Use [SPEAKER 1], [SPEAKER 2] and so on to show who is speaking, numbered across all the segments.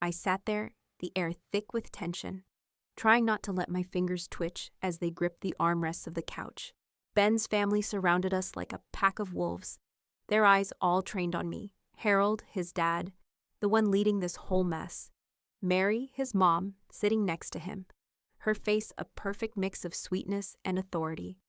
[SPEAKER 1] I sat there, the air thick with tension, trying not to let my fingers twitch as they gripped the armrests of the couch. Ben's family surrounded us like a pack of wolves, their eyes all trained on me. Harold, his dad, the one leading this whole mess. Mary, his mom, sitting next to him, her face a perfect mix of sweetness and authority.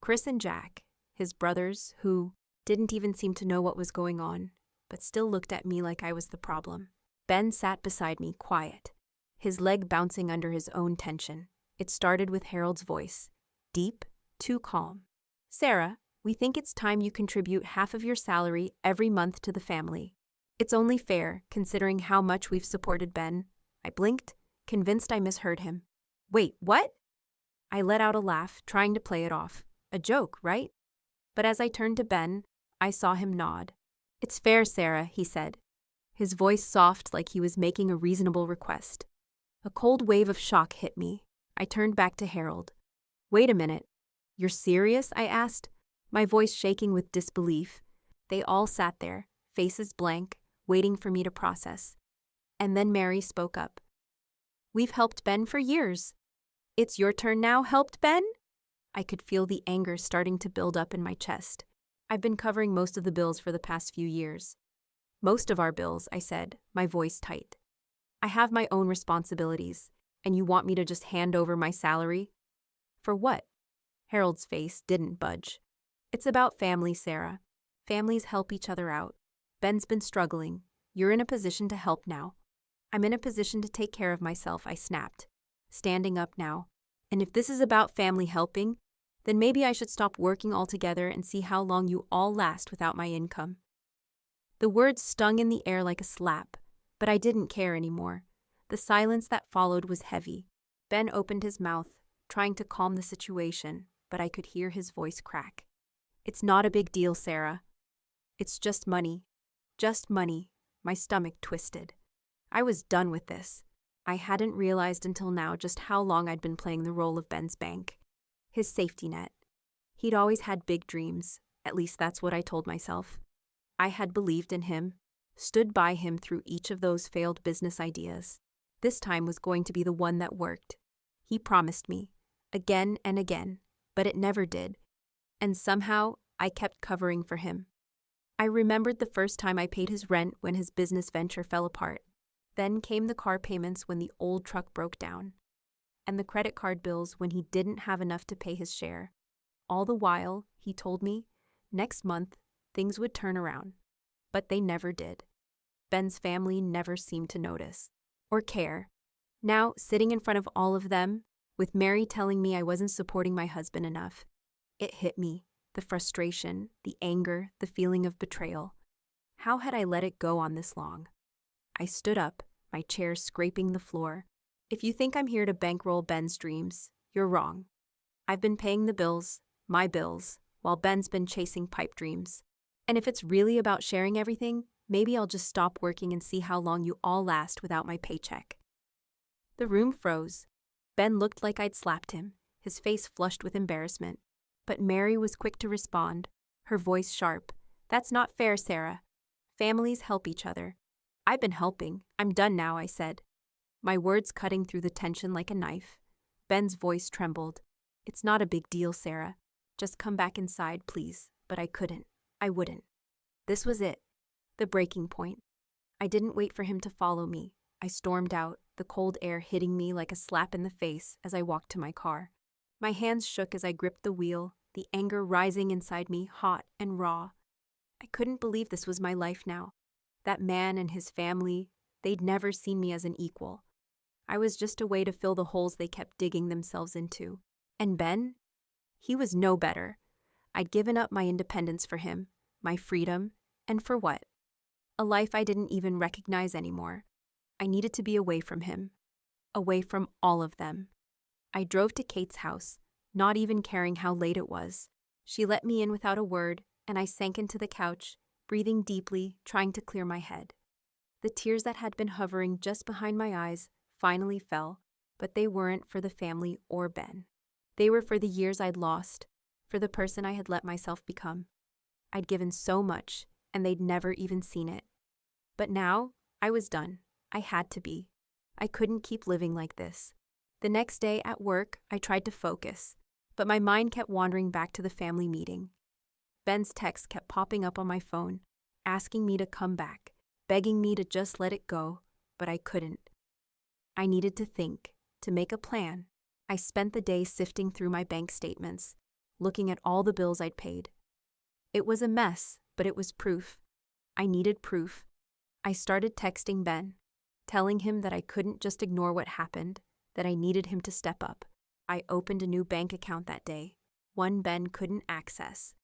[SPEAKER 1] Chris and Jack, his brothers, who didn't even seem to know what was going on, but still looked at me like I was the problem. Ben sat beside me, quiet, his leg bouncing under his own tension. It started with Harold's voice, deep, too calm. "Sarah, we think it's time you contribute half of your salary every month to the family. It's only fair, considering how much we've supported Ben." I blinked, convinced I misheard him. "Wait, what?" I let out a laugh, trying to play it off. A joke, right? But as I turned to Ben, I saw him nod. "It's fair, Sarah," he said, his voice soft like he was making a reasonable request. A cold wave of shock hit me. I turned back to Harold. "Wait a minute. You're serious?" I asked, my voice shaking with disbelief. They all sat there, faces blank, waiting for me to process. And then Mary spoke up. "We've helped Ben for years. It's your turn now, helped Ben?" I could feel the anger starting to build up in my chest. "I've been covering most of the bills for the past few years." "Most of our bills," I said, my voice tight. "I have my own responsibilities, and you want me to just hand over my salary?" "For what?" Harold's face didn't budge. "It's about family, Sarah. Families help each other out. Ben's been struggling. You're in a position to help now." "I'm in a position to take care of myself," I snapped, standing up now. "And if this is about family helping, then maybe I should stop working altogether and see how long you all last without my income." The words stung in the air like a slap, but I didn't care anymore. The silence that followed was heavy. Ben opened his mouth, trying to calm the situation, but I could hear his voice crack. "It's not a big deal, Sarah. It's just money. Just money." My stomach twisted. I was done with this. I hadn't realized until now just how long I'd been playing the role of Ben's bank, his safety net. He'd always had big dreams, at least that's what I told myself. I had believed in him, stood by him through each of those failed business ideas. This time was going to be the one that worked. He promised me, again and again, but it never did. And somehow, I kept covering for him. I remembered the first time I paid his rent when his business venture fell apart. Then came the car payments when the old truck broke down, and the credit card bills when he didn't have enough to pay his share. All the while, he told me, next month, things would turn around. But they never did. Ben's family never seemed to notice or care. Now, sitting in front of all of them, with Mary telling me I wasn't supporting my husband enough, it hit me, the frustration, the anger, the feeling of betrayal. How had I let it go on this long? I stood up, my chair scraping the floor. "If you think I'm here to bankroll Ben's dreams, you're wrong. I've been paying the bills, my bills, while Ben's been chasing pipe dreams. And if it's really about sharing everything, maybe I'll just stop working and see how long you all last without my paycheck." The room froze. Ben looked like I'd slapped him, his face flushed with embarrassment. But Mary was quick to respond, her voice sharp. "That's not fair, Sarah. Families help each other." "I've been helping. I'm done now," I said, my words cutting through the tension like a knife. Ben's voice trembled. "It's not a big deal, Sarah. Just come back inside, please." But I couldn't. I wouldn't. This was it. The breaking point. I didn't wait for him to follow me. I stormed out, the cold air hitting me like a slap in the face as I walked to my car. My hands shook as I gripped the wheel, the anger rising inside me, hot and raw. I couldn't believe this was my life now. That man and his family, they'd never seen me as an equal. I was just a way to fill the holes they kept digging themselves into. And Ben? He was no better. I'd given up my independence for him, my freedom, and for what? A life I didn't even recognize anymore. I needed to be away from him. Away from all of them. I drove to Kate's house, not even caring how late it was. She let me in without a word, and I sank into the couch, breathing deeply, trying to clear my head. The tears that had been hovering just behind my eyes finally fell, but they weren't for the family or Ben. They were for the years I'd lost, for the person I had let myself become. I'd given so much, and they'd never even seen it. But now, I was done. I had to be. I couldn't keep living like this. The next day at work, I tried to focus, but my mind kept wandering back to the family meeting. Ben's text kept popping up on my phone, asking me to come back, begging me to just let it go, but I couldn't. I needed to think, to make a plan. I spent the day sifting through my bank statements, looking at all the bills I'd paid. It was a mess, but it was proof. I needed proof. I started texting Ben, telling him that I couldn't just ignore what happened, that I needed him to step up. I opened a new bank account that day, one Ben couldn't access.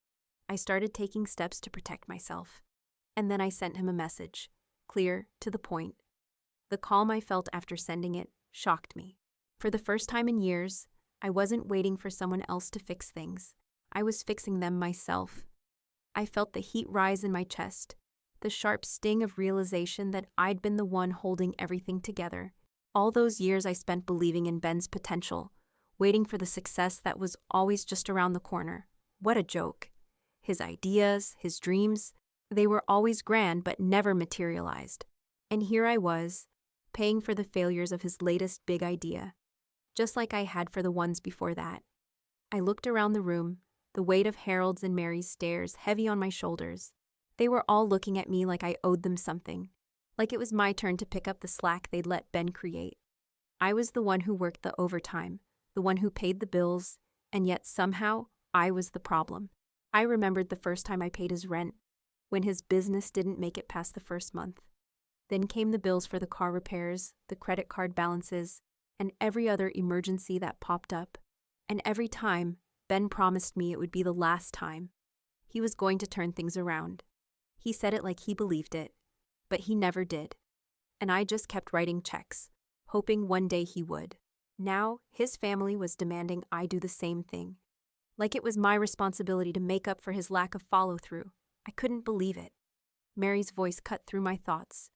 [SPEAKER 1] I started taking steps to protect myself. And then I sent him a message, clear, to the point. The calm I felt after sending it shocked me. For the first time in years, I wasn't waiting for someone else to fix things. I was fixing them myself. I felt the heat rise in my chest, the sharp sting of realization that I'd been the one holding everything together. All those years I spent believing in Ben's potential, waiting for the success that was always just around the corner. What a joke. His ideas, his dreams, they were always grand but never materialized. And here I was, paying for the failures of his latest big idea, just like I had for the ones before that. I looked around the room, the weight of Harold's and Mary's stares heavy on my shoulders. They were all looking at me like I owed them something, like it was my turn to pick up the slack they'd let Ben create. I was the one who worked the overtime, the one who paid the bills, and yet somehow I was the problem. I remembered the first time I paid his rent, when his business didn't make it past the first month. Then came the bills for the car repairs, the credit card balances, and every other emergency that popped up. And every time, Ben promised me it would be the last time. He was going to turn things around. He said it like he believed it, but he never did. And I just kept writing checks, hoping one day he would. Now, his family was demanding I do the same thing. Like it was my responsibility to make up for his lack of follow-through. I couldn't believe it. Mary's voice cut through my thoughts.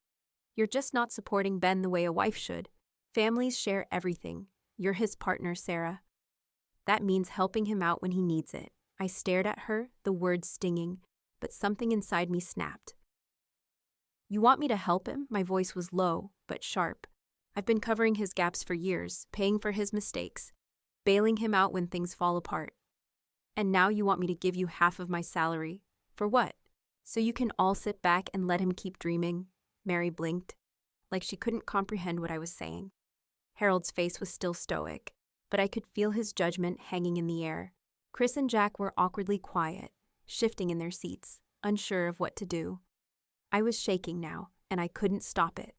[SPEAKER 1] You're just not supporting Ben the way a wife should. Families share everything. You're his partner, Sarah. That means helping him out when he needs it. I stared at her, the words stinging, but something inside me snapped. You want me to help him? My voice was low, but sharp. I've been covering his gaps for years, paying for his mistakes, bailing him out when things fall apart. And now you want me to give you half of my salary. For what? So you can all sit back and let him keep dreaming? Mary blinked, like she couldn't comprehend what I was saying. Harold's face was still stoic, but I could feel his judgment hanging in the air. Chris and Jack were awkwardly quiet, shifting in their seats, unsure of what to do. I was shaking now, and I couldn't stop it.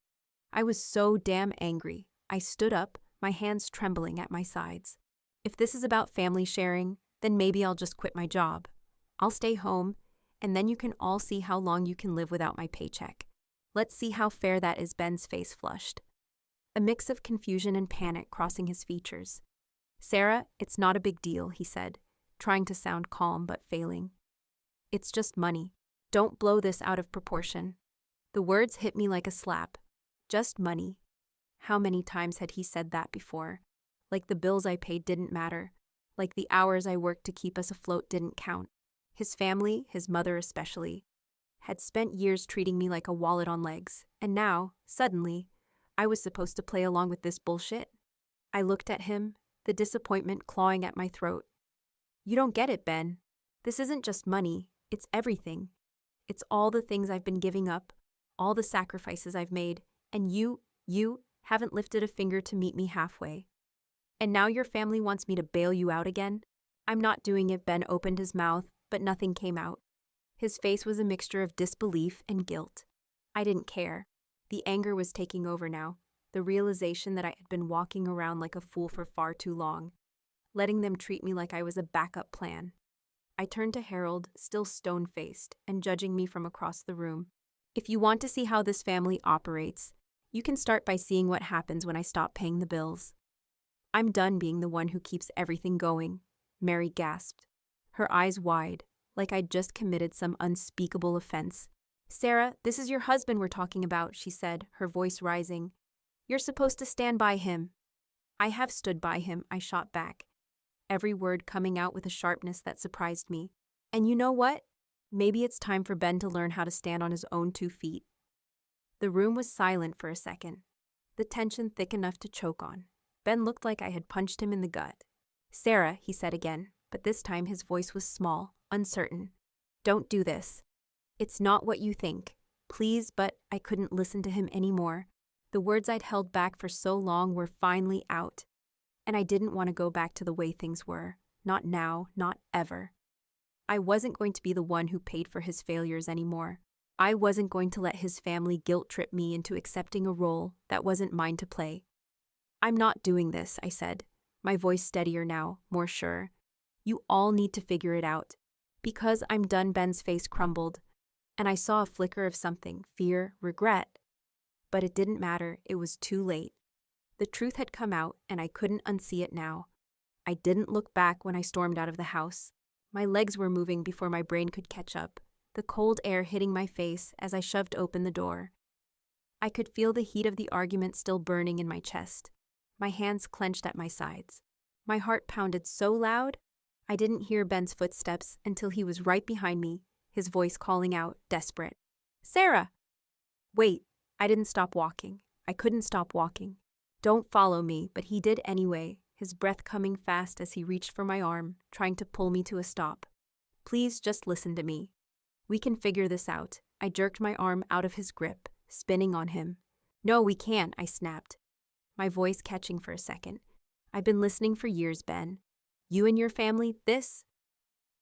[SPEAKER 1] I was so damn angry. I stood up, my hands trembling at my sides. If this is about family sharing, then maybe I'll just quit my job. I'll stay home, and then you can all see how long you can live without my paycheck. Let's see how fair that is. Ben's face flushed, a mix of confusion and panic crossing his features. Sarah, it's not a big deal, he said, trying to sound calm but failing. It's just money. Don't blow this out of proportion. The words hit me like a slap. Just money. How many times had he said that before? Like the bills I paid didn't matter. Like the hours I worked to keep us afloat didn't count. His family, his mother especially, had spent years treating me like a wallet on legs, and now, suddenly, I was supposed to play along with this bullshit. I looked at him, the disappointment clawing at my throat. You don't get it, Ben. This isn't just money, it's everything. It's all the things I've been giving up, all the sacrifices I've made, and you haven't lifted a finger to meet me halfway. And now your family wants me to bail you out again? I'm not doing it. Ben opened his mouth, but nothing came out. His face was a mixture of disbelief and guilt. I didn't care. The anger was taking over now, the realization that I had been walking around like a fool for far too long, letting them treat me like I was a backup plan. I turned to Harold, still stone-faced, and judging me from across the room. If you want to see how this family operates, you can start by seeing what happens when I stop paying the bills. I'm done being the one who keeps everything going, Mary gasped, her eyes wide, like I'd just committed some unspeakable offense. Sarah, this is your husband we're talking about, she said, her voice rising. You're supposed to stand by him. I have stood by him, I shot back, every word coming out with a sharpness that surprised me. And you know what? Maybe it's time for Ben to learn how to stand on his own 2 feet. The room was silent for a second. the tension thick enough to choke on. Ben looked like I had punched him in the gut. "Sarah," he said again, but this time his voice was small, uncertain. "Don't do this. It's not what you think. Please," but I couldn't listen to him anymore. The words I'd held back for so long were finally out. And I didn't want to go back to the way things were. Not now, not ever. I wasn't going to be the one who paid for his failures anymore. I wasn't going to let his family guilt-trip me into accepting a role that wasn't mine to play. "I'm not doing this," I said, my voice steadier now, more sure. "You all need to figure it out. Because I'm done." Ben's face crumbled, and I saw a flicker of something, fear, regret. But it didn't matter, it was too late. The truth had come out, and I couldn't unsee it now. I didn't look back when I stormed out of the house. My legs were moving before my brain could catch up, the cold air hitting my face as I shoved open the door. I could feel the heat of the argument still burning in my chest. My hands clenched at my sides. My heart pounded so loud, I didn't hear Ben's footsteps until he was right behind me, his voice calling out, desperate. "Sarah!" Wait, I didn't stop walking. I couldn't stop walking. "Don't follow me," but he did anyway, his breath coming fast as he reached for my arm, trying to pull me to a stop. "Please just listen to me. We can figure this out." I jerked my arm out of his grip, spinning on him. "No, we can't," I snapped, my voice catching for a second. "I've been listening for years, Ben. You and your family, this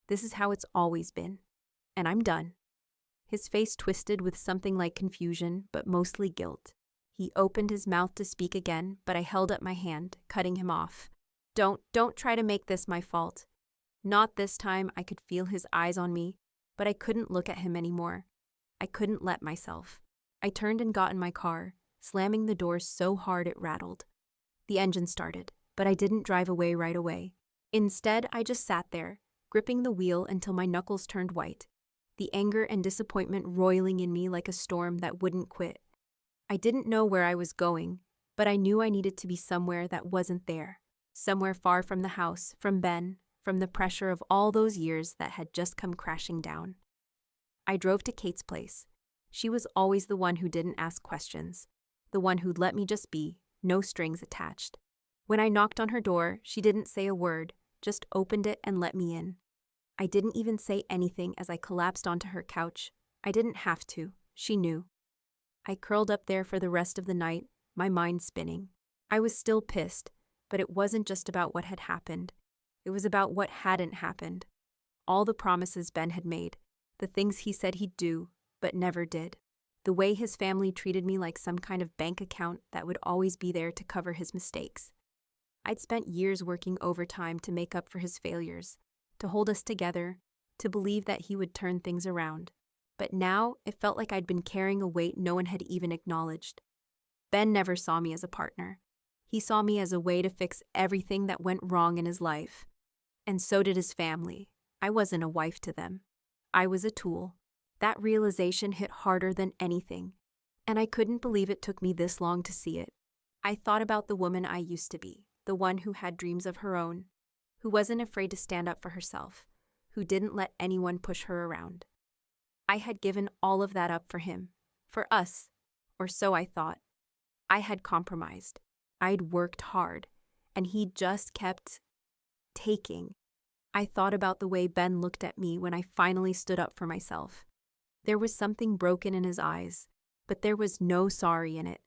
[SPEAKER 1] is how it's always been. And I'm done." His face twisted with something like confusion, but mostly guilt. He opened his mouth to speak again, but I held up my hand, cutting him off. Don't try to make this my fault." Not this time. I could feel his eyes on me, but I couldn't look at him anymore. I couldn't let myself. I turned and got in my car, slamming the door so hard it rattled. The engine started, but I didn't drive away right away. Instead, I just sat there, gripping the wheel until my knuckles turned white, the anger and disappointment roiling in me like a storm that wouldn't quit. I didn't know where I was going, but I knew I needed to be somewhere that wasn't there. Somewhere far from the house, from Ben, from the pressure of all those years that had just come crashing down. I drove to Kate's place. She was always the one who didn't ask questions, the one who'd let me just be, no strings attached. When I knocked on her door, she didn't say a word, just opened it and let me in. I didn't even say anything as I collapsed onto her couch. I didn't have to. She knew. I curled up there for the rest of the night, my mind spinning. I was still pissed, but it wasn't just about what had happened. It was about what hadn't happened. All the promises Ben had made, the things he said he'd do, but never did. The way his family treated me like some kind of bank account that would always be there to cover his mistakes. I'd spent years working overtime to make up for his failures, to hold us together, to believe that he would turn things around. But now, it felt like I'd been carrying a weight no one had even acknowledged. Ben never saw me as a partner. He saw me as a way to fix everything that went wrong in his life. And so did his family. I wasn't a wife to them. I was a tool. That realization hit harder than anything. And I couldn't believe it took me this long to see it. I thought about the woman I used to be, the one who had dreams of her own, who wasn't afraid to stand up for herself, who didn't let anyone push her around. I had given all of that up for him, for us, or so I thought. I had compromised. I'd worked hard, and he just kept taking. I thought about the way Ben looked at me when I finally stood up for myself. There was something broken in his eyes, but there was no sorry in it,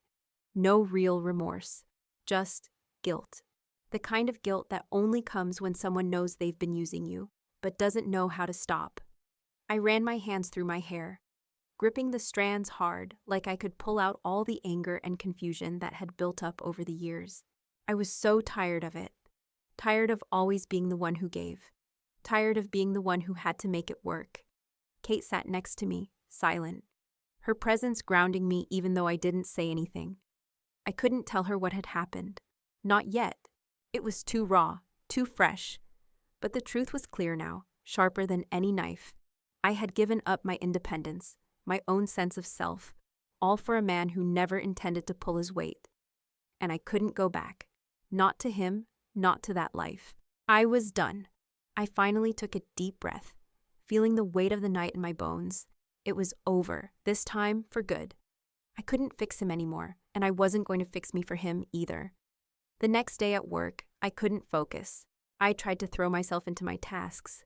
[SPEAKER 1] no real remorse, just guilt. The kind of guilt that only comes when someone knows they've been using you, but doesn't know how to stop. I ran my hands through my hair, gripping the strands hard like I could pull out all the anger and confusion that had built up over the years. I was so tired of it, tired of always being the one who gave, tired of being the one who had to make it work. Kate sat next to me, silent, her presence grounding me even though I didn't say anything. I couldn't tell her what had happened. Not yet. It was too raw, too fresh. But the truth was clear now, sharper than any knife. I had given up my independence, my own sense of self, all for a man who never intended to pull his weight. And I couldn't go back. Not to him, not to that life. I was done. I finally took a deep breath, feeling the weight of the night in my bones. It was over, this time for good. I couldn't fix him anymore, and I wasn't going to fix me for him either. The next day at work, I couldn't focus. I tried to throw myself into my tasks,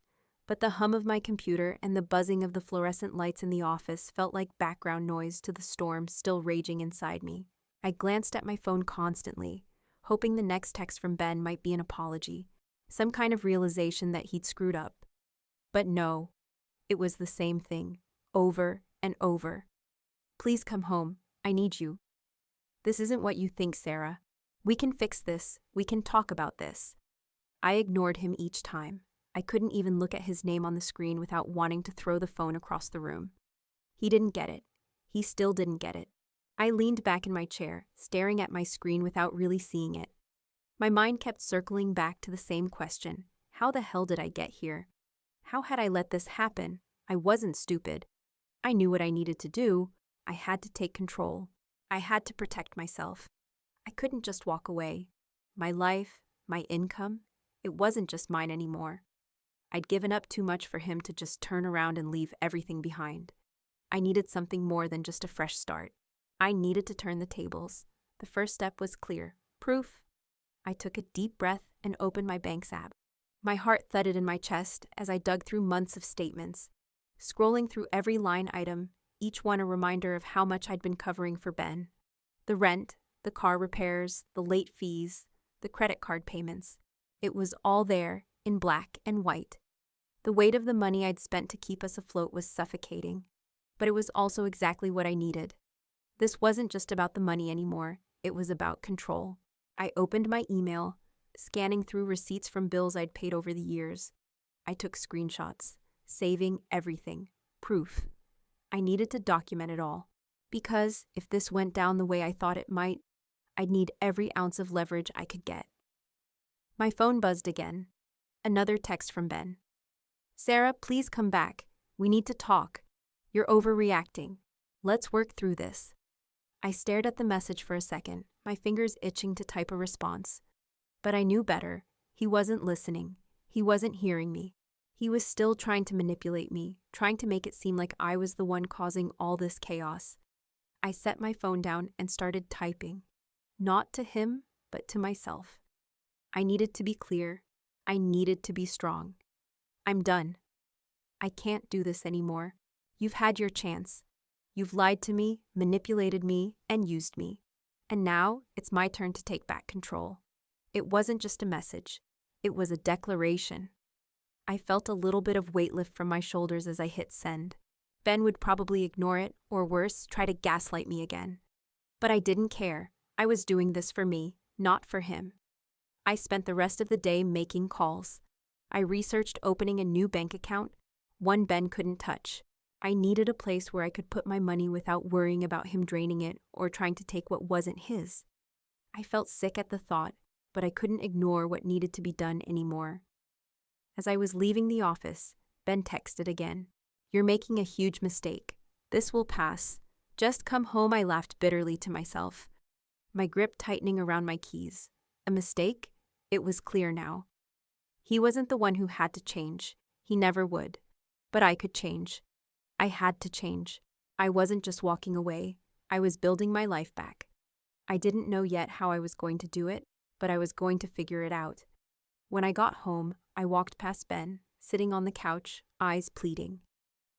[SPEAKER 1] but the hum of my computer and the buzzing of the fluorescent lights in the office felt like background noise to the storm still raging inside me. I glanced at my phone constantly, hoping the next text from Ben might be an apology, some kind of realization that he'd screwed up. But no, it was the same thing, over and over. Please come home. I need you. This isn't what you think, Sarah. We can fix this. We can talk about this. I ignored him each time. I couldn't even look at his name on the screen without wanting to throw the phone across the room. He didn't get it. He still didn't get it. I leaned back in my chair, staring at my screen without really seeing it. My mind kept circling back to the same question. How the hell did I get here? How had I let this happen? I wasn't stupid. I knew what I needed to do. I had to take control. I had to protect myself. I couldn't just walk away. My life, my income, it wasn't just mine anymore. I'd given up too much for him to just turn around and leave everything behind. I needed something more than just a fresh start. I needed to turn the tables. The first step was clear. Proof. I took a deep breath and opened my bank's app. My heart thudded in my chest as I dug through months of statements, scrolling through every line item, each one a reminder of how much I'd been covering for Ben. The rent, the car repairs, the late fees, the credit card payments. It was all there, in black and white. The weight of the money I'd spent to keep us afloat was suffocating, but it was also exactly what I needed. This wasn't just about the money anymore, it was about control. I opened my email, scanning through receipts from bills I'd paid over the years. I took screenshots, saving everything, proof. I needed to document it all, because if this went down the way I thought it might, I'd need every ounce of leverage I could get. My phone buzzed again. Another text from Ben. Sarah, please come back. We need to talk. You're overreacting. Let's work through this. I stared at the message for a second, my fingers itching to type a response. But I knew better. He wasn't listening. He wasn't hearing me. He was still trying to manipulate me, trying to make it seem like I was the one causing all this chaos. I set my phone down and started typing. Not to him, but to myself. I needed to be clear. I needed to be strong. I'm done. I can't do this anymore. You've had your chance. You've lied to me, manipulated me, and used me. And now it's my turn to take back control. It wasn't just a message. It was a declaration. I felt a little bit of weight lift from my shoulders as I hit send. Ben would probably ignore it, or worse, try to gaslight me again. But I didn't care. I was doing this for me, not for him. I spent the rest of the day making calls. I researched opening a new bank account, one Ben couldn't touch. I needed a place where I could put my money without worrying about him draining it or trying to take what wasn't his. I felt sick at the thought, but I couldn't ignore what needed to be done anymore. As I was leaving the office, Ben texted again. You're making a huge mistake. This will pass. Just come home, I laughed bitterly to myself, my grip tightening around my keys. A mistake? It was clear now. He wasn't the one who had to change. He never would. But I could change. I had to change. I wasn't just walking away. I was building my life back. I didn't know yet how I was going to do it, but I was going to figure it out. When I got home, I walked past Ben, sitting on the couch, eyes pleading.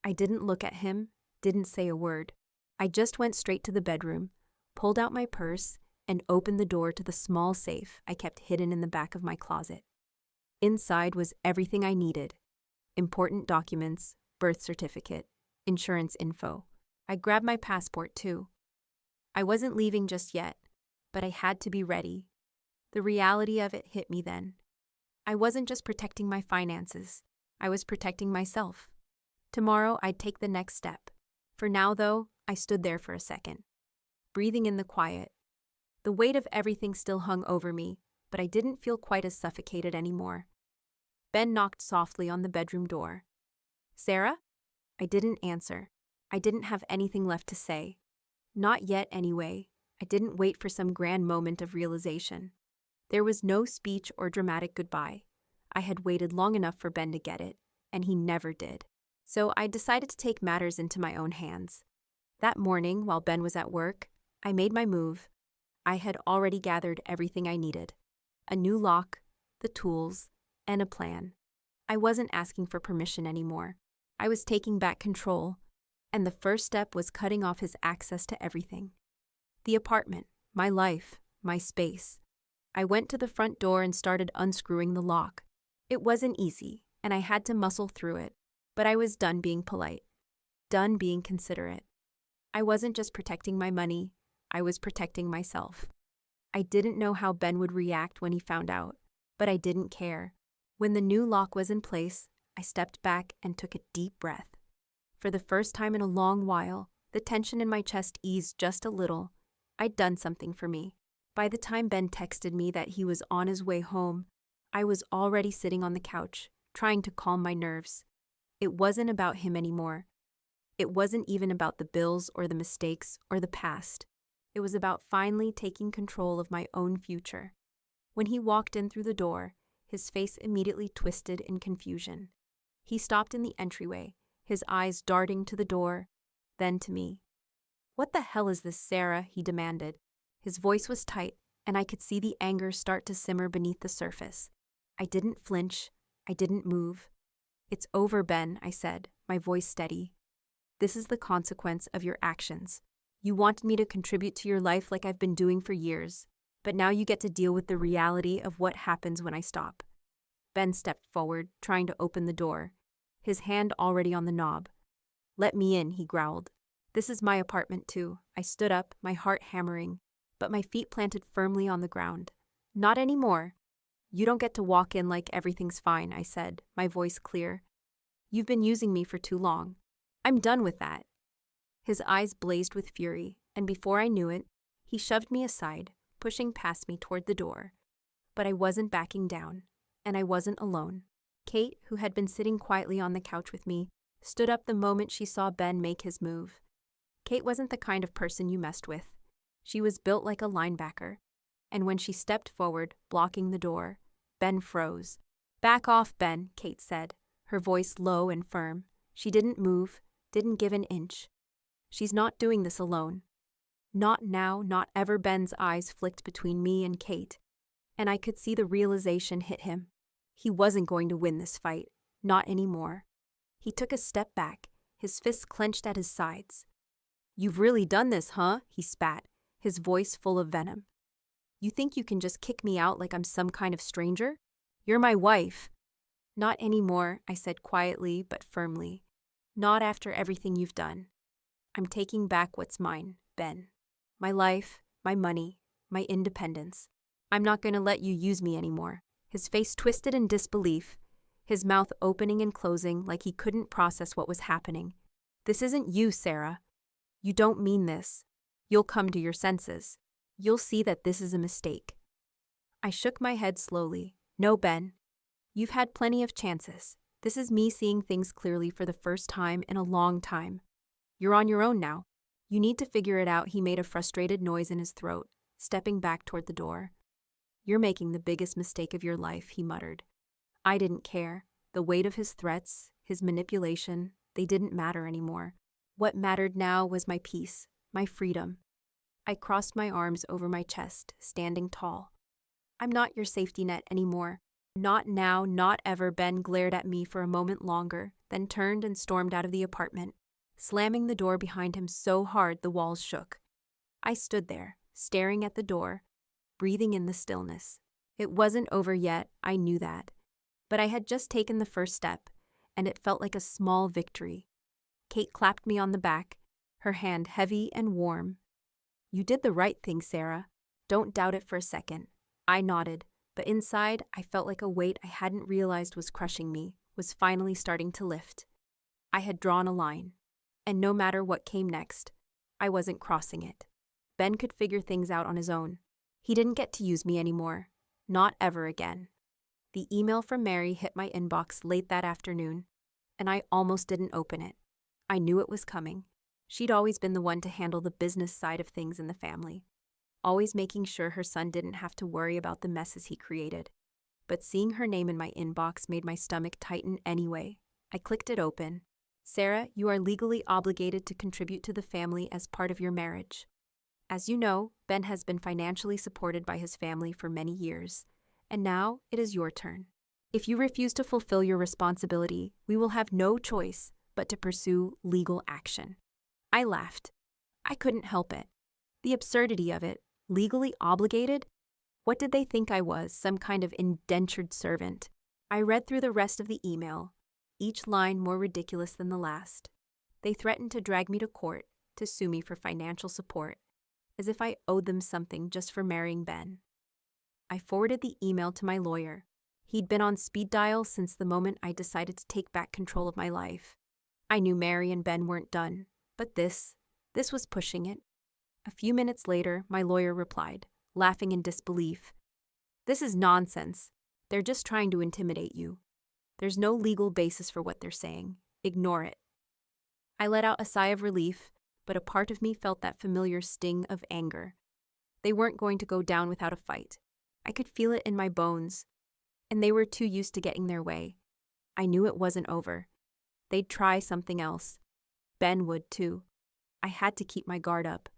[SPEAKER 1] I didn't look at him, didn't say a word. I just went straight to the bedroom, pulled out my purse, and opened the door to the small safe I kept hidden in the back of my closet. Inside was everything I needed. Important documents, birth certificate, insurance info. I grabbed my passport too. I wasn't leaving just yet, but I had to be ready. The reality of it hit me then. I wasn't just protecting my finances. I was protecting myself. Tomorrow I'd take the next step. For now, though, I stood there for a second, breathing in the quiet. The weight of everything still hung over me, but I didn't feel quite as suffocated anymore. Ben knocked softly on the bedroom door. Sarah? I didn't answer. I didn't have anything left to say. Not yet, anyway. I didn't wait for some grand moment of realization. There was no speech or dramatic goodbye. I had waited long enough for Ben to get it, and he never did. So I decided to take matters into my own hands. That morning, while Ben was at work, I made my move. I had already gathered everything I needed: a new lock, the tools, and a plan. I wasn't asking for permission anymore. I was taking back control, and the first step was cutting off his access to everything. The apartment, my life, my space. I went to the front door and started unscrewing the lock. It wasn't easy, and I had to muscle through it, but I was done being polite, done being considerate. I wasn't just protecting my money, I was protecting myself. I didn't know how Ben would react when he found out, but I didn't care. When the new lock was in place, I stepped back and took a deep breath. For the first time in a long while, the tension in my chest eased just a little. I'd done something for me. By the time Ben texted me that he was on his way home, I was already sitting on the couch, trying to calm my nerves. It wasn't about him anymore. It wasn't even about the bills or the mistakes or the past. It was about finally taking control of my own future. When he walked in through the door, his face immediately twisted in confusion. He stopped in the entryway, his eyes darting to the door, then to me. "What the hell is this, Sarah?" he demanded. His voice was tight, and I could see the anger start to simmer beneath the surface. I didn't flinch. I didn't move. "It's over, Ben," I said, my voice steady. "This is the consequence of your actions. You wanted me to contribute to your life like I've been doing for years, but now you get to deal with the reality of what happens when I stop." Ben stepped forward, trying to open the door, his hand already on the knob. "Let me in," he growled. "This is my apartment too." I stood up, my heart hammering, but my feet planted firmly on the ground. "Not anymore. You don't get to walk in like everything's fine," I said, my voice clear. "You've been using me for too long. I'm done with that." His eyes blazed with fury, and before I knew it, he shoved me aside, pushing past me toward the door. But I wasn't backing down, and I wasn't alone. Kate, who had been sitting quietly on the couch with me, stood up the moment she saw Ben make his move. Kate wasn't the kind of person you messed with. She was built like a linebacker, and when she stepped forward, blocking the door, Ben froze. "Back off, Ben," Kate said, her voice low and firm. She didn't move, didn't give an inch. "She's not doing this alone. Not now, not ever." Ben's eyes flicked between me and Kate, and I could see the realization hit him. He wasn't going to win this fight, not anymore. He took a step back, his fists clenched at his sides. "You've really done this, huh?" he spat, his voice full of venom. "You think you can just kick me out like I'm some kind of stranger? You're my wife." "Not anymore," I said quietly but firmly. "Not after everything you've done. I'm taking back what's mine, Ben. My life, my money, my independence. I'm not going to let you use me anymore." His face twisted in disbelief, his mouth opening and closing like he couldn't process what was happening. "This isn't you, Sarah. You don't mean this. You'll come to your senses. You'll see that this is a mistake." I shook my head slowly. "No, Ben. You've had plenty of chances. This is me seeing things clearly for the first time in a long time. You're on your own now. You need to figure it out." He made a frustrated noise in his throat, stepping back toward the door. "You're making the biggest mistake of your life," he muttered. I didn't care. The weight of his threats, his manipulation, they didn't matter anymore. What mattered now was my peace, my freedom. I crossed my arms over my chest, standing tall. "I'm not your safety net anymore. Not now, not ever." Ben glared at me for a moment longer, then turned and stormed out of the apartment, slamming the door behind him so hard the walls shook. I stood there, staring at the door, breathing in the stillness. It wasn't over yet, I knew that. But I had just taken the first step, and it felt like a small victory. Kate clapped me on the back, her hand heavy and warm. "You did the right thing, Sarah. Don't doubt it for a second." I nodded, but inside I felt like a weight I hadn't realized was crushing me was finally starting to lift. I had drawn a line, and no matter what came next, I wasn't crossing it. Ben could figure things out on his own. He didn't get to use me anymore. Not ever again. The email from Mary hit my inbox late that afternoon, and I almost didn't open it. I knew it was coming. She'd always been the one to handle the business side of things in the family, always making sure her son didn't have to worry about the messes he created. But seeing her name in my inbox made my stomach tighten anyway. I clicked it open, Sarah, you are legally obligated to contribute to the family as part of your marriage. As you know, Ben has been financially supported by his family for many years, and now it is your turn. If you refuse to fulfill your responsibility, we will have no choice but to pursue legal action. I laughed. I couldn't help it. The absurdity of it. Legally obligated? What did they think I was, some kind of indentured servant? I read through the rest of the email, each line more ridiculous than the last. They threatened to drag me to court, to sue me for financial support, as if I owed them something just for marrying Ben. I forwarded the email to my lawyer. He'd been on speed dial since the moment I decided to take back control of my life. I knew Mary and Ben weren't done, but this was pushing it. A few minutes later, my lawyer replied, laughing in disbelief. This is nonsense. They're just trying to intimidate you. There's no legal basis for what they're saying. Ignore it. I let out a sigh of relief, but a part of me felt that familiar sting of anger. They weren't going to go down without a fight. I could feel it in my bones, and they were too used to getting their way. I knew it wasn't over. They'd try something else. Ben would too. I had to keep my guard up.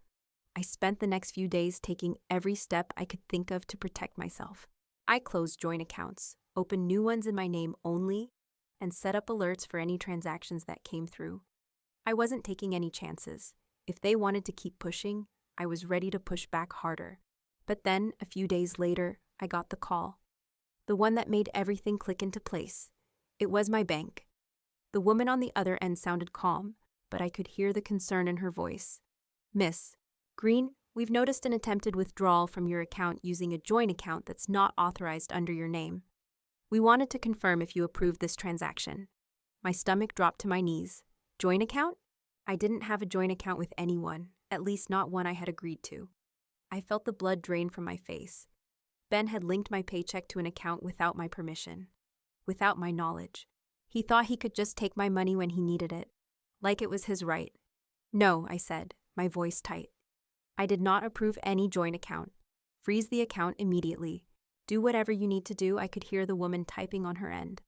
[SPEAKER 1] I spent the next few days taking every step I could think of to protect myself. I closed joint accounts, opened new ones in my name only, and set up alerts for any transactions that came through. I wasn't taking any chances. If they wanted to keep pushing, I was ready to push back harder. But then, a few days later, I got the call. The one that made everything click into place. It was my bank. The woman on the other end sounded calm, but I could hear the concern in her voice. Miss Green, we've noticed an attempted withdrawal from your account using a joint account that's not authorized under your name. We wanted to confirm if you approved this transaction. My stomach dropped to my knees. Joint account? I didn't have a joint account with anyone, at least not one I had agreed to. I felt the blood drain from my face. Ben had linked my paycheck to an account without my permission, without my knowledge. He thought he could just take my money when he needed it, like it was his right. No, I said, my voice tight. I did not approve any joint account. Freeze the account immediately. Do whatever you need to do. I could hear the woman typing on her end,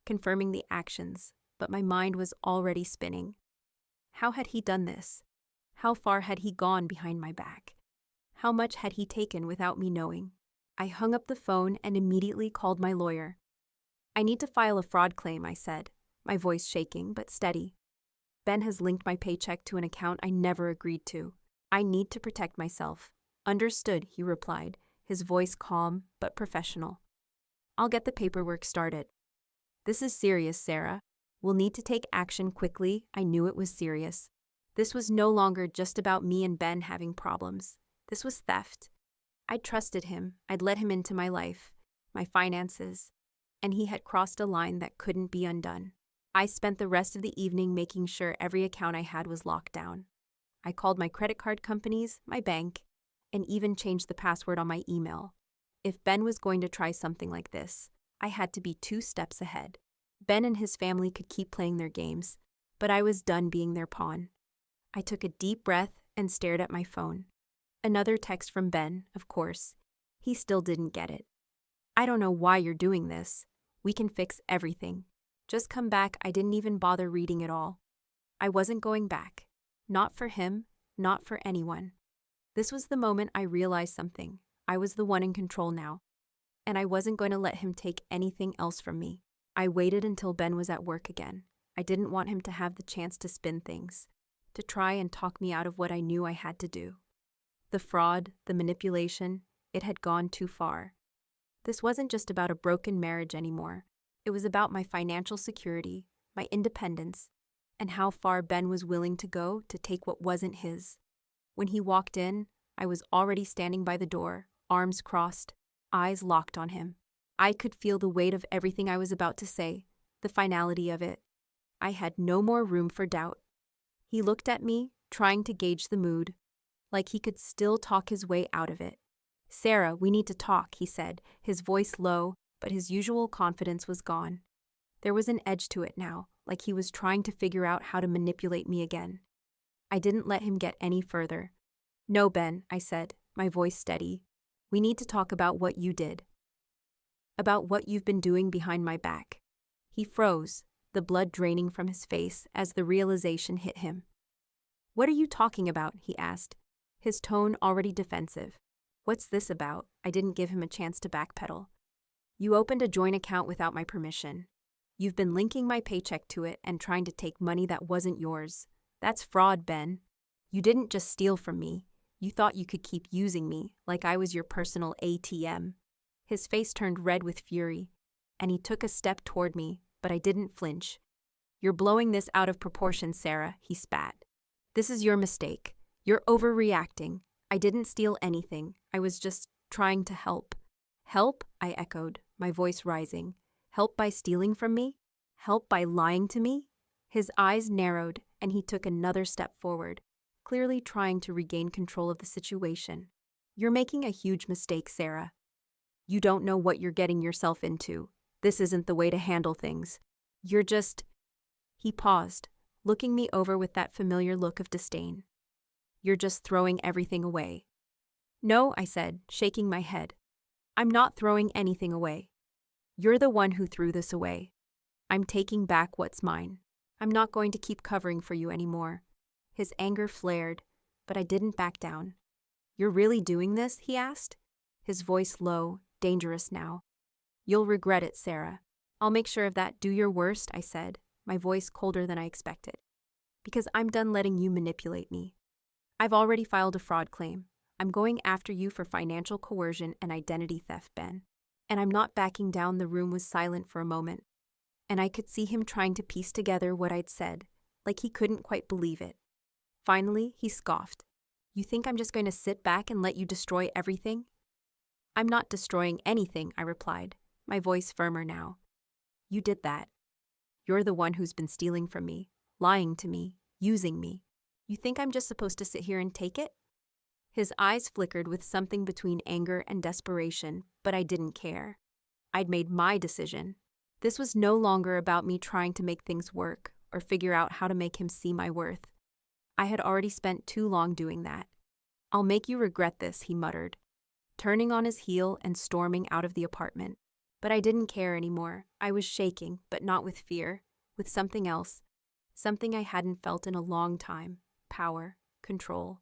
[SPEAKER 1] confirming the actions, but my mind was already spinning. How had he done this? How far had he gone behind my back? How much had he taken without me knowing? I hung up the phone and immediately called my lawyer. I need to file a fraud claim, I said, my voice shaking but steady. Ben has linked my paycheck to an account I never agreed to. I need to protect myself. Understood, he replied, his voice calm but professional. I'll get the paperwork started. This is serious, Sarah. We'll need to take action quickly. I knew it was serious. This was no longer just about me and Ben having problems. This was theft. I'd trusted him. I'd let him into my life, my finances, and he had crossed a line that couldn't be undone. I spent the rest of the evening making sure every account I had was locked down. I called my credit card companies, my bank, and even changed the password on my email. If Ben was going to try something like this, I had to be 2 steps ahead. Ben and his family could keep playing their games, but I was done being their pawn. I took a deep breath and stared at my phone. Another text from Ben, of course. He still didn't get it. I don't know why you're doing this. We can fix everything. Just come back. I didn't even bother reading it all. I wasn't going back. Not for him, not for anyone. This was the moment I realized something. I was the one in control now, and I wasn't going to let him take anything else from me. I waited until Ben was at work again. I didn't want him to have the chance to spin things, to try and talk me out of what I knew I had to do. The fraud, the manipulation, it had gone too far. This wasn't just about a broken marriage anymore. It was about my financial security, my independence, and how far Ben was willing to go to take what wasn't his. When he walked in, I was already standing by the door, arms crossed, eyes locked on him. I could feel the weight of everything I was about to say, the finality of it. I had no more room for doubt. He looked at me, trying to gauge the mood, like he could still talk his way out of it. Sarah, we need to talk, he said, his voice low, but his usual confidence was gone. There was an edge to it now, like he was trying to figure out how to manipulate me again. I didn't let him get any further. No, Ben, I said, my voice steady. We need to talk about what you did. About what you've been doing behind my back. He froze, the blood draining from his face as the realization hit him. "What are you talking about?" he asked, his tone already defensive. "What's this about?" I didn't give him a chance to backpedal. "You opened a joint account without my permission. You've been linking my paycheck to it and trying to take money that wasn't yours. That's fraud, Ben. You didn't just steal from me. You thought you could keep using me like I was your personal ATM." His face turned red with fury, and he took a step toward me, but I didn't flinch. "You're blowing this out of proportion, Sarah," he spat. "This is your mistake. You're overreacting. I didn't steal anything. I was just trying to help." "Help?" I echoed, my voice rising. "Help by stealing from me? Help by lying to me?" His eyes narrowed, and he took another step forward, clearly trying to regain control of the situation. "You're making a huge mistake, Sarah. You don't know what you're getting yourself into. This isn't the way to handle things. You're just—" He paused, looking me over with that familiar look of disdain. "You're just throwing everything away." "No," I said, shaking my head. "I'm not throwing anything away. You're the one who threw this away. I'm taking back what's mine. I'm not going to keep covering for you anymore." His anger flared, but I didn't back down. "You're really doing this?" he asked, his voice low, dangerous now. "You'll regret it, Sarah. I'll make sure of that. Do your worst," I said, my voice colder than I expected. "Because I'm done letting you manipulate me. I've already filed a fraud claim. I'm going after you for financial coercion and identity theft, Ben. And I'm not backing down." The room was silent for a moment, and I could see him trying to piece together what I'd said, like he couldn't quite believe it. Finally, he scoffed. "You think I'm just going to sit back and let you destroy everything?" "I'm not destroying anything," I replied, my voice firmer now. "You did that. You're the one who's been stealing from me, lying to me, using me. You think I'm just supposed to sit here and take it?" His eyes flickered with something between anger and desperation, but I didn't care. I'd made my decision. This was no longer about me trying to make things work or figure out how to make him see my worth. I had already spent too long doing that. "I'll make you regret this," he muttered, turning on his heel and storming out of the apartment. But I didn't care anymore. I was shaking, but not with fear, with something else, something I hadn't felt in a long time: power, control.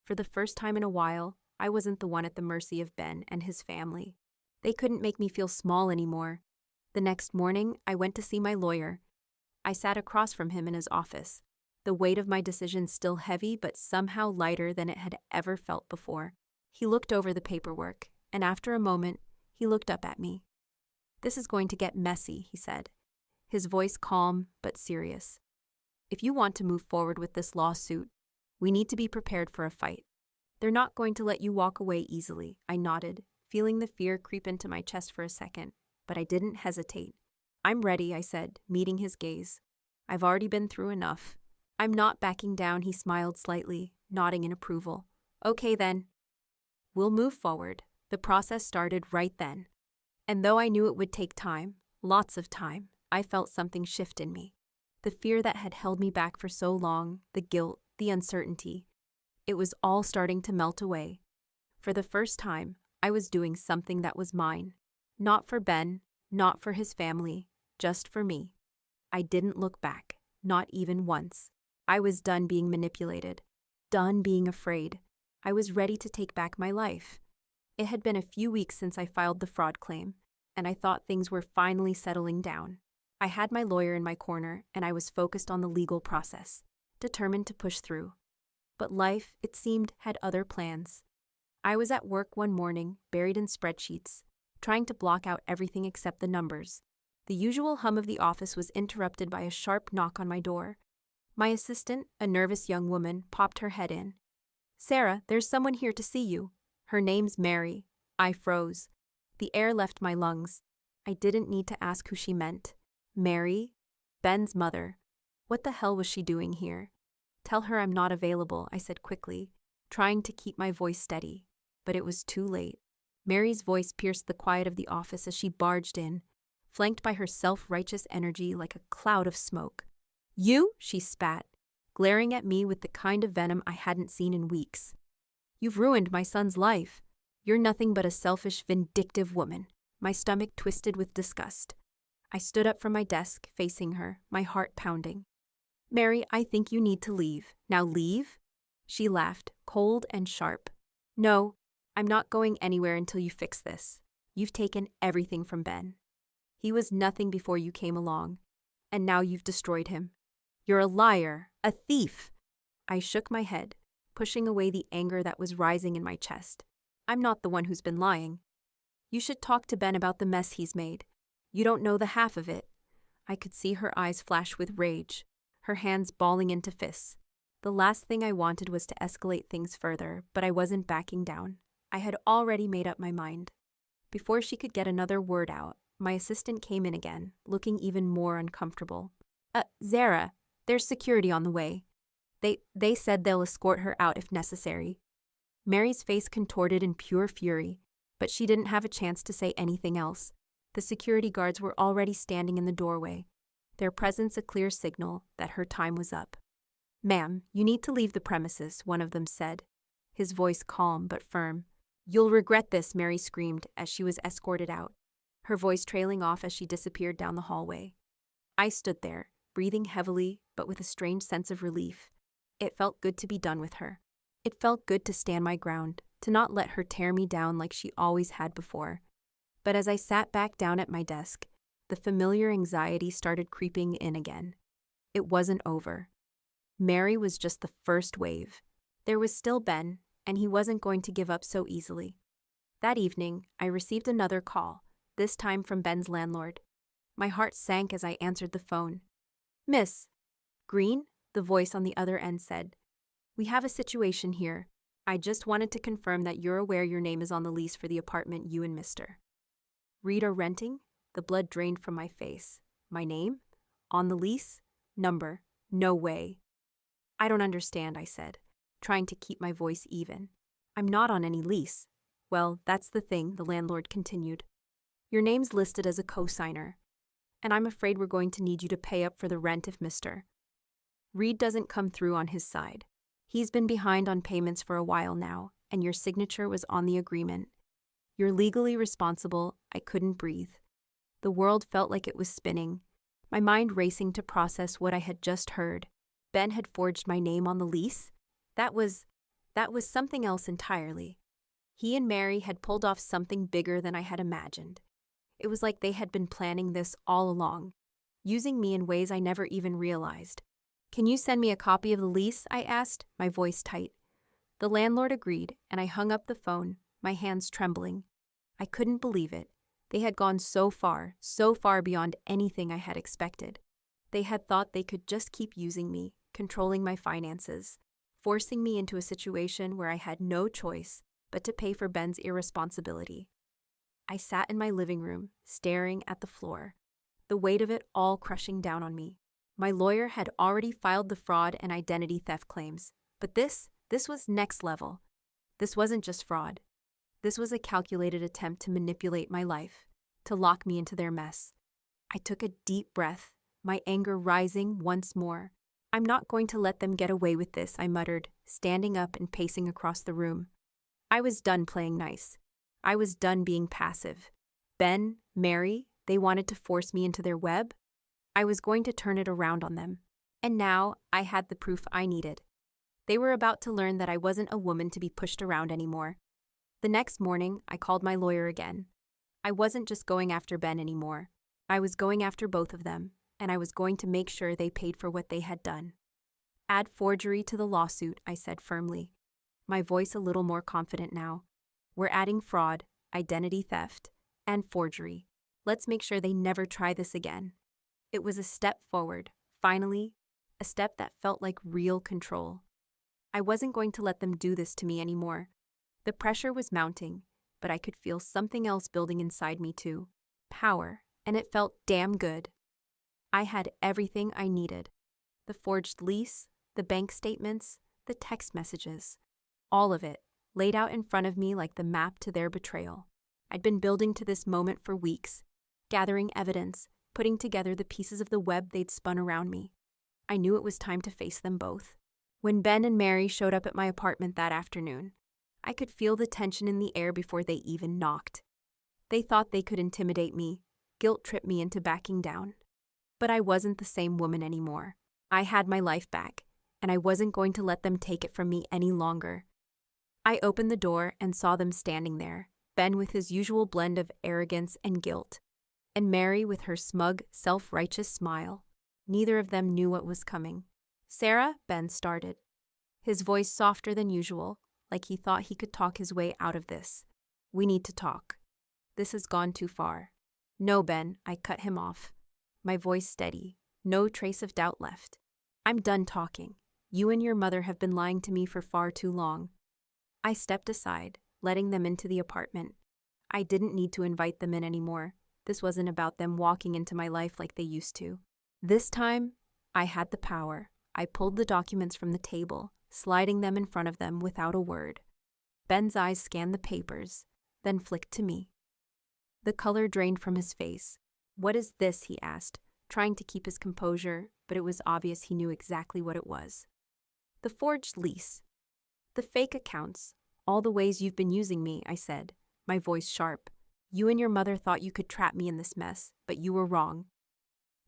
[SPEAKER 1] For the first time in a while, I wasn't the one at the mercy of Ben and his family. They couldn't make me feel small anymore. The next morning, I went to see my lawyer. I sat across from him in his office, the weight of my decision still heavy but somehow lighter than it had ever felt before. He looked over the paperwork, and after a moment, he looked up at me. "This is going to get messy," he said, his voice calm but serious. "If you want to move forward with this lawsuit, we need to be prepared for a fight. They're not going to let you walk away easily." I nodded, feeling the fear creep into my chest for a second, but I didn't hesitate. "I'm ready," I said, meeting his gaze. "I've already been through enough." "I'm not backing down," he smiled slightly, nodding in approval. "Okay then. We'll move forward." The process started right then. And though I knew it would take time, lots of time, I felt something shift in me. The fear that had held me back for so long, the guilt, the uncertainty, it was all starting to melt away. For the first time, I was doing something that was mine. Not for Ben, not for his family, just for me. I didn't look back, not even once. I was done being manipulated, done being afraid. I was ready to take back my life. It had been a few weeks since I filed the fraud claim, and I thought things were finally settling down. I had my lawyer in my corner, and I was focused on the legal process, determined to push through. But life, it seemed, had other plans. I was at work one morning, buried in spreadsheets, trying to block out everything except the numbers. The usual hum of the office was interrupted by a sharp knock on my door. My assistant, a nervous young woman, popped her head in. "Sarah, there's someone here to see you." Her name's Mary. I froze. The air left my lungs. I didn't need to ask who she meant. Mary? Ben's mother. What the hell was she doing here? "Tell her I'm not available," I said quickly, trying to keep my voice steady. But it was too late. Mary's voice pierced the quiet of the office as she barged in, flanked by her self-righteous energy like a cloud of smoke. "You?" she spat, glaring at me with the kind of venom I hadn't seen in weeks. "You've ruined my son's life. You're nothing but a selfish, vindictive woman." My stomach twisted with disgust. I stood up from my desk, facing her, my heart pounding. Mary, I think you need to leave. Now leave? She laughed, cold and sharp. No, I'm not going anywhere until you fix this. You've taken everything from Ben. He was nothing before you came along, and now you've destroyed him. You're a liar, a thief. I shook my head, pushing away the anger that was rising in my chest. I'm not the one who's been lying. You should talk to Ben about the mess he's made. You don't know the half of it. I could see her eyes flash with rage, her hands balling into fists. The last thing I wanted was to escalate things further, but I wasn't backing down. I had already made up my mind. Before she could get another word out, my assistant came in again, looking even more uncomfortable. Zara, there's security on the way. They said they'll escort her out if necessary. Mary's face contorted in pure fury, but she didn't have a chance to say anything else. The security guards were already standing in the doorway, their presence a clear signal that her time was up. Ma'am, you need to leave the premises, one of them said, his voice calm but firm. You'll regret this, Mary screamed as she was escorted out, her voice trailing off as she disappeared down the hallway. I stood there, breathing heavily but with a strange sense of relief. It felt good to be done with her. It felt good to stand my ground, to not let her tear me down like she always had before. But as I sat back down at my desk, the familiar anxiety started creeping in again. It wasn't over. Mary was just the first wave. There was still Ben, and he wasn't going to give up so easily. That evening, I received another call, this time from Ben's landlord. My heart sank as I answered the phone. Miss Green, the voice on the other end said. We have a situation here. I just wanted to confirm that you're aware your name is on the lease for the apartment you and Mr. Reed are renting? The blood drained from my face. My name? On the lease? Number? No way. I don't understand, I said, trying to keep my voice even. I'm not on any lease. Well, that's the thing, the landlord continued. Your name's listed as a co-signer, and I'm afraid we're going to need you to pay up for the rent if Mr. Reed doesn't come through on his side. He's been behind on payments for a while now, and your signature was on the agreement. You're legally responsible. I couldn't breathe. The world felt like it was spinning, my mind racing to process what I had just heard. Ben had forged my name on the lease? That was something else entirely. He and Mary had pulled off something bigger than I had imagined. It was like they had been planning this all along, using me in ways I never even realized. Can you send me a copy of the lease? I asked, my voice tight. The landlord agreed, and I hung up the phone, my hands trembling. I couldn't believe it. They had gone so far beyond anything I had expected. They had thought they could just keep using me, controlling my finances, forcing me into a situation where I had no choice but to pay for Ben's irresponsibility. I sat in my living room, staring at the floor, the weight of it all crushing down on me. My lawyer had already filed the fraud and identity theft claims, but this was next level. This wasn't just fraud. This was a calculated attempt to manipulate my life, to lock me into their mess. I took a deep breath, my anger rising once more. I'm not going to let them get away with this, I muttered, standing up and pacing across the room. I was done playing nice. I was done being passive. Ben, Mary, they wanted to force me into their web. I was going to turn it around on them. And now I had the proof I needed. They were about to learn that I wasn't a woman to be pushed around anymore. The next morning, I called my lawyer again. I wasn't just going after Ben anymore. I was going after both of them, and I was going to make sure they paid for what they had done. Add forgery to the lawsuit, I said firmly, my voice a little more confident now. We're adding fraud, identity theft, and forgery. Let's make sure they never try this again. It was a step forward, finally, a step that felt like real control. I wasn't going to let them do this to me anymore. The pressure was mounting, but I could feel something else building inside me too. Power, and it felt damn good. I had everything I needed. The forged lease, the bank statements, the text messages. All of it, laid out in front of me like the map to their betrayal. I'd been building to this moment for weeks, gathering evidence, putting together the pieces of the web they'd spun around me. I knew it was time to face them both. When Ben and Mary showed up at my apartment that afternoon, I could feel the tension in the air before they even knocked. They thought they could intimidate me, Guilt tripped me into backing down. But I wasn't the same woman anymore. I had my life back, and I wasn't going to let them take it from me any longer. I opened the door and saw them standing there, Ben with his usual blend of arrogance and guilt, and Mary with her smug, self-righteous smile. Neither of them knew what was coming. "Sarah," Ben started, his voice softer than usual, like he thought he could talk his way out of this. "We need to talk. This has gone too far." "No, Ben," I cut him off, my voice steady, no trace of doubt left. "I'm done talking. You and your mother have been lying to me for far too long." I stepped aside, letting them into the apartment. I didn't need to invite them in anymore. This wasn't about them walking into my life like they used to. This time, I had the power. I pulled the documents from the table, sliding them in front of them without a word. Ben's eyes scanned the papers, then flicked to me. The color drained from his face. "What is this?" he asked, trying to keep his composure, but it was obvious he knew exactly what it was. "The forged lease. The fake accounts. All the ways you've been using me," I said, my voice sharp. "You and your mother thought you could trap me in this mess, but you were wrong."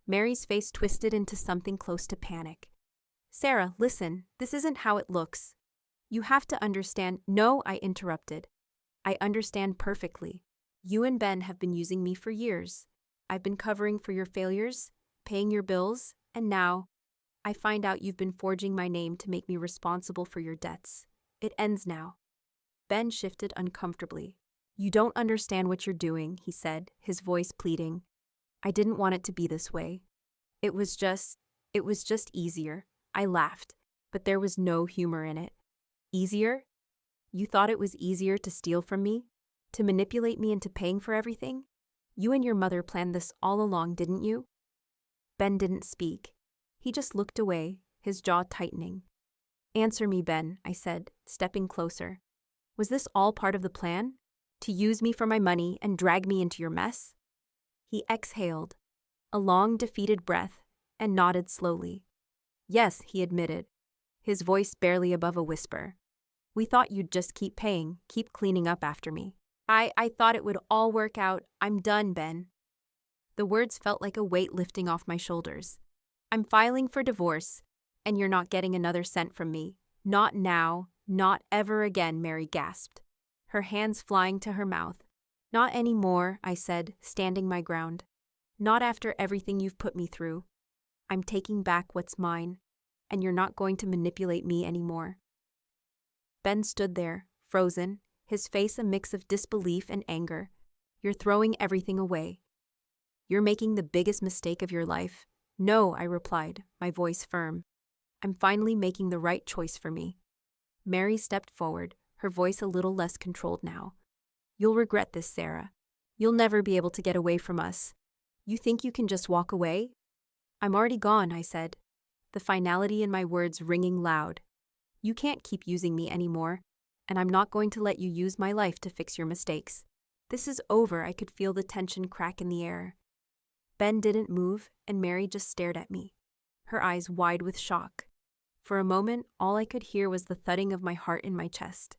[SPEAKER 1] Mary's face twisted into something close to panic. "Sarah, listen, this isn't how it looks. You have to understand." "No," I interrupted. "I understand perfectly. You and Ben have been using me for years. I've been covering for your failures, paying your bills, and now I find out you've been forging my name to make me responsible for your debts. It ends now." Ben shifted uncomfortably. "You don't understand what you're doing," he said, his voice pleading. "I didn't want it to be this way. It was just easier." I laughed, but there was no humor in it. "Easier? You thought it was easier to steal from me? To manipulate me into paying for everything? You and your mother planned this all along, didn't you?" Ben didn't speak. He just looked away, his jaw tightening. "Answer me, Ben," I said, stepping closer. "Was this all part of the plan? To use me for my money and drag me into your mess?" He exhaled, a long, defeated breath, and nodded slowly. "Yes," he admitted, his voice barely above a whisper. "We thought you'd just keep paying, keep cleaning up after me. I thought it would all work out. I'm done, Ben." The words felt like a weight lifting off my shoulders. "I'm filing for divorce, and you're not getting another cent from me. Not now, not ever again," Mary gasped, her hands flying to her mouth. "Not anymore," I said, standing my ground. "Not after everything you've put me through. I'm taking back what's mine, and you're not going to manipulate me anymore." Ben stood there, frozen, his face a mix of disbelief and anger. "You're throwing everything away. You're making the biggest mistake of your life." "No," I replied, my voice firm. "I'm finally making the right choice for me." Mary stepped forward, her voice a little less controlled now. "You'll regret this, Sarah. You'll never be able to get away from us. You think you can just walk away?" "I'm already gone," I said, the finality in my words ringing loud. "You can't keep using me anymore, and I'm not going to let you use my life to fix your mistakes. This is over." I could feel the tension crack in the air. Ben didn't move, and Mary just stared at me, her eyes wide with shock. For a moment, all I could hear was the thudding of my heart in my chest.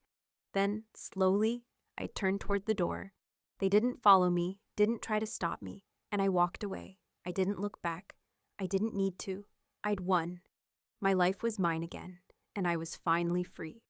[SPEAKER 1] Then, slowly, I turned toward the door. They didn't follow me, didn't try to stop me, and I walked away. I didn't look back. I didn't need to. I'd won. My life was mine again, and I was finally free.